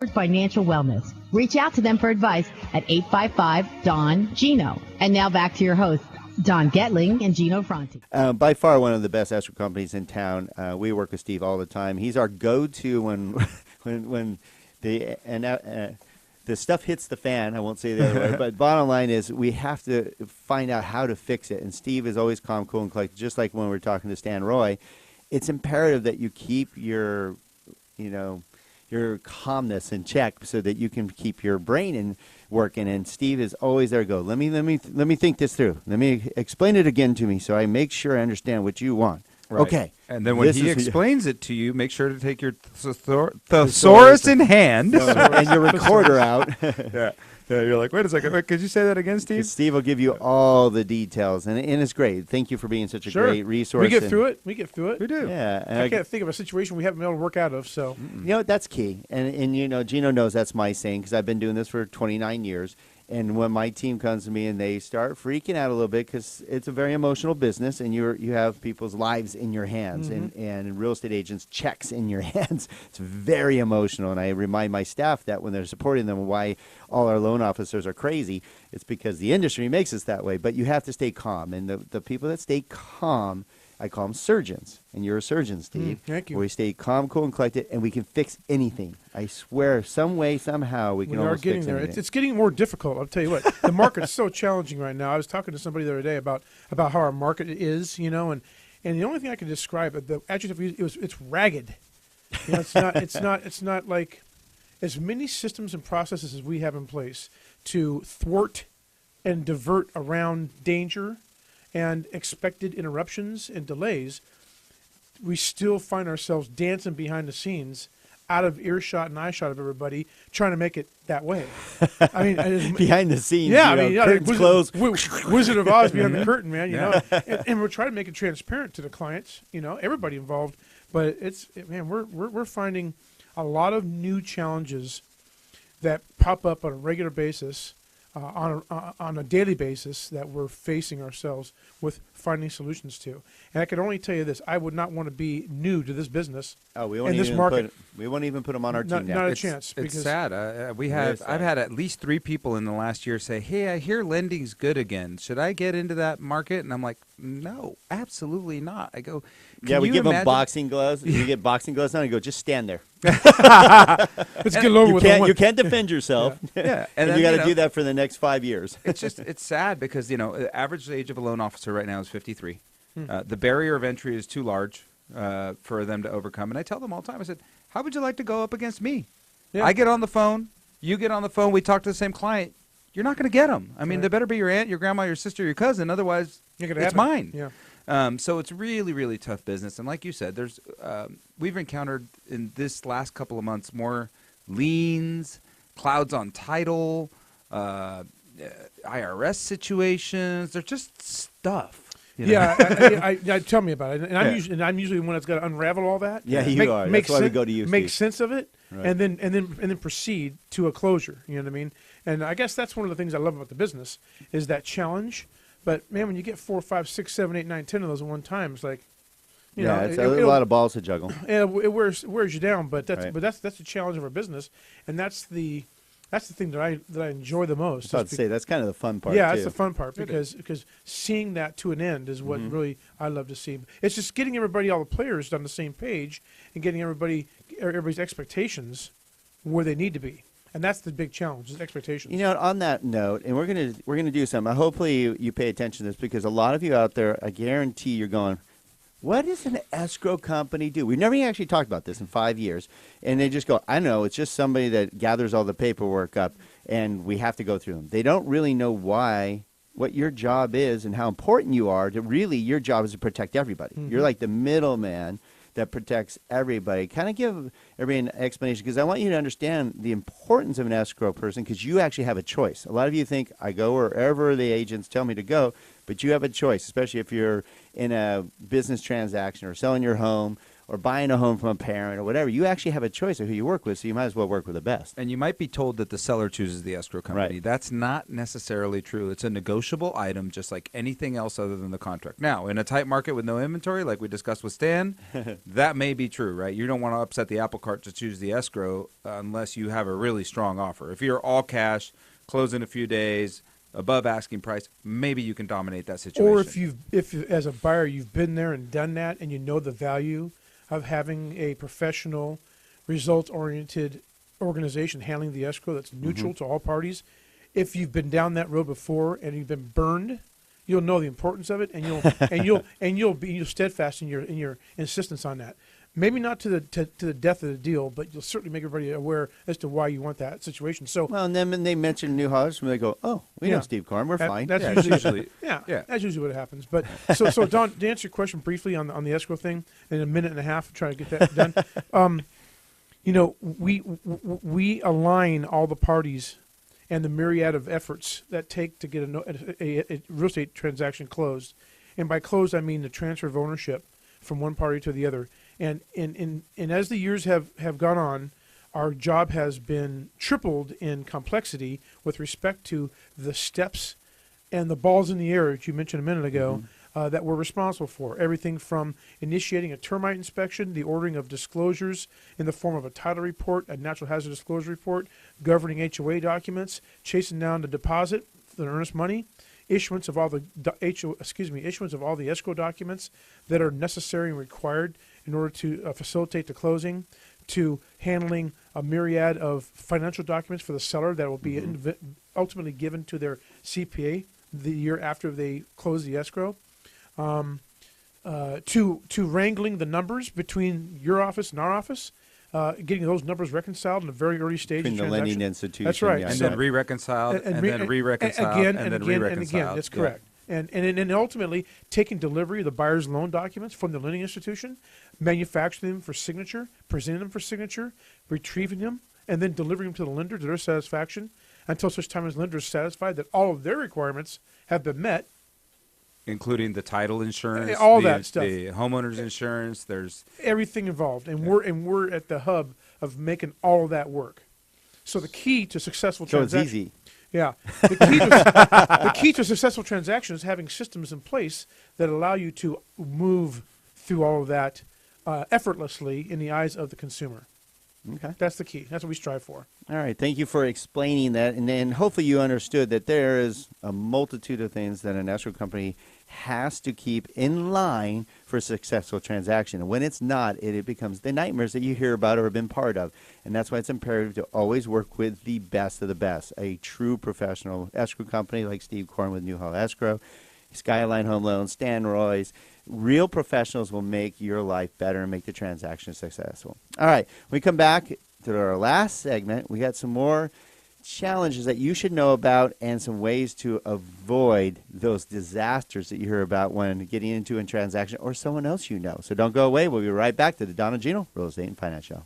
Financial wellness. Reach out to them for advice at 855-DON-GINO. And now back to your hosts, Don Getling and Gino Franti. By far one of the best escrow companies in town. We work with Steve all the time. He's our go-to when the stuff hits the fan. I won't say the other way, but bottom line is we have to find out how to fix it. And Steve is always calm, cool, and collected. Just like when we're talking to Stan Roy, it's imperative that you keep your calmness in check so that you can keep your brain working. And Steve is always there to go, let me think this through. Let me explain it again to me so I make sure I understand what you want. Right. Okay. And then when he explains it to you, make sure to take your thesaurus in hand. And your recorder out. Yeah, you're like, wait a second. Could you say that again, Steve? Steve will give you all the details, and it's great. Thank you for being such a great resource. We get through it. We do. Yeah. I can't think of a situation we haven't been able to work out of. So that's key. And Gino knows that's my saying because I've been doing this for 29 years. And when my team comes to me and they start freaking out a little bit because it's a very emotional business and you have people's lives in your hands and real estate agents' checks in your hands. It's very emotional. And I remind my staff that when they're supporting them why all our loan officers are crazy, it's because the industry makes us that way. But you have to stay calm. And the people that stay calm, I call them surgeons, and you're a surgeon, Steve. Thank you. We stay calm, cool, and collected, and we can fix anything. I swear, some way, somehow, we can almost fix anything. It's getting more difficult. I'll tell you what, the market is so challenging right now. I was talking to somebody the other day about how our market is, and the only thing I can describe it, the adjective it's ragged. It's not like as many systems and processes as we have in place to thwart and divert around danger and expected interruptions and delays, we still find ourselves dancing behind the scenes, out of earshot and eyeshot of everybody, trying to make it that way. I mean, behind the scenes, curtains closed. Wizard of Oz behind the curtain, man. And we're trying to make it transparent to the clients, everybody involved. But we're finding a lot of new challenges that pop up on a regular basis. On a daily basis that we're facing ourselves with finding solutions to. And I can only tell you this, I would not want to be new to this business in this market. We won't even put them on our team now. Not a chance. It's sad. I've had at least 3 people in the last year say, hey, I hear lending's good again. Should I get into that market? And I'm like, no, absolutely not. I go, we give them boxing gloves. You get boxing gloves on and go, just stand there. Let's get over with it. You can't defend yourself. Yeah. And you got to do that for the next 5 years. It's sad because, the average age of a loan officer right now is 53. The barrier of entry is too large for them to overcome. And I tell them all the time, I said, how would you like to go up against me? Yeah. I get on the phone, you get on the phone, we talk to the same client. You're not going to get them. I mean, they better be your aunt, your grandma, your sister, your cousin. Otherwise, it's mine. Yeah. So it's really, really tough business. And like you said, there's we've encountered in this last couple of months more liens, clouds on title, IRS situations. They're just stuff. I tell me about it. And I'm usually the one that's got to unravel all that. Yeah, you are. That's why we go to you, Make Steve. sense of it, right. and then proceed to a closure. You know what I mean? And I guess that's one of the things I love about the business is that challenge. But man, when you get 4, 5, 6, 7, 8, 9, 10 of those at one time, it's like, it's a lot of balls to juggle. Yeah, it wears you down. But that's the challenge of our business, and that's the thing that I enjoy the most. I was about to say that's kind of the fun part. Yeah, that's the fun part because seeing that to an end is what really I love to see. It's just getting everybody, all the players, on the same page and getting everybody's expectations where they need to be. And that's the big challenge, is expectations. On that note, and we're gonna do something. Hopefully you pay attention to this because a lot of you out there, I guarantee you're going, what does an escrow company do? We've never actually talked about this in 5 years. And they just go, I know, it's just somebody that gathers all the paperwork up and we have to go through them. They don't really know what your job is and how important you are. Your job is to protect everybody. Mm-hmm. You're like the middleman that protects everybody. Kind of give everybody an explanation because I want you to understand the importance of an escrow person because you actually have a choice. A lot of you think I go wherever the agents tell me to go, but you have a choice, especially if you're in a business transaction or selling your home or buying a home from a parent or whatever, you actually have a choice of who you work with, so you might as well work with the best. And you might be told that the seller chooses the escrow company. Right. That's not necessarily true. It's a negotiable item, just like anything else other than the contract. Now, in a tight market with no inventory, like we discussed with Stan, that may be true, right? You don't want to upset the apple cart to choose the escrow unless you have a really strong offer. If you're all cash, close in a few days, above asking price, maybe you can dominate that situation. Or if as a buyer you've been there and done that, and you know the value of having a professional, results-oriented organization handling the escrow that's neutral to all parties. If you've been down that road before and you've been burned, you'll know the importance of it, and you'll be steadfast in your insistence on that. Maybe not to the death of the deal, but you'll certainly make everybody aware as to why you want that situation. So, Well, and then when they mention new house, they go, "Oh, we know Yeah. Steve Korn. We're fine." That's Yeah, usually, yeah. that's usually what happens. But so Don, to answer your question briefly on the escrow thing, in a minute and a half, trying to get that done. We align all the parties and the myriad of efforts that take to get a real estate transaction closed. And by closed, I mean the transfer of ownership from one party to the other. And as the years have gone on, our job has been tripled in complexity with respect to the steps and the balls in the air that you mentioned a minute ago that we're responsible for. Everything from initiating a termite inspection, the ordering of disclosures in the form of a title report, a natural hazard disclosure report, governing HOA documents, chasing down the deposit, the earnest money, issuance of all the escrow documents that are necessary and required in order to facilitate the closing, to handling a myriad of financial documents for the seller that will be ultimately given to their CPA the year after they close the escrow, to wrangling the numbers between your office and our office, getting those numbers reconciled in a very early stage Between of the transaction. lending institution. That's right. And yeah. then re-reconciled, and then re-reconciled, again, and then again, re-reconciled. and again. That's correct. And ultimately taking delivery of the buyer's loan documents from the lending institution, manufacturing them for signature, presenting them for signature, retrieving them, and then delivering them to the lender to their satisfaction until such time as the lender is satisfied that all of their requirements have been met. Including the title insurance, all that stuff, the homeowner's insurance. There's everything involved, and we're at the hub of making all of that work. So the key to successful So it's transaction, easy. yeah, the key to successful transaction is having systems in place that allow you to move through all of that effortlessly in the eyes of the consumer. Okay. That's the key. That's what we strive for. All right. Thank you for explaining that. And then hopefully you understood that there is a multitude of things that an escrow company has to keep in line for a successful transaction. And when it's not, it becomes the nightmares that you hear about or have been part of. And that's why it's imperative to always work with the best of the best, a true professional escrow company like Steve Korn with Newhall Escrow, Skyline Home Loans, Stan Roy's. Real professionals will make your life better and make the transaction successful. All right. When we come back to our last segment, we got some more challenges that you should know about and some ways to avoid those disasters that you hear about when getting into a transaction or someone else you know. So don't go away. We'll be right back to the Don and Gino Real Estate and Finance Show.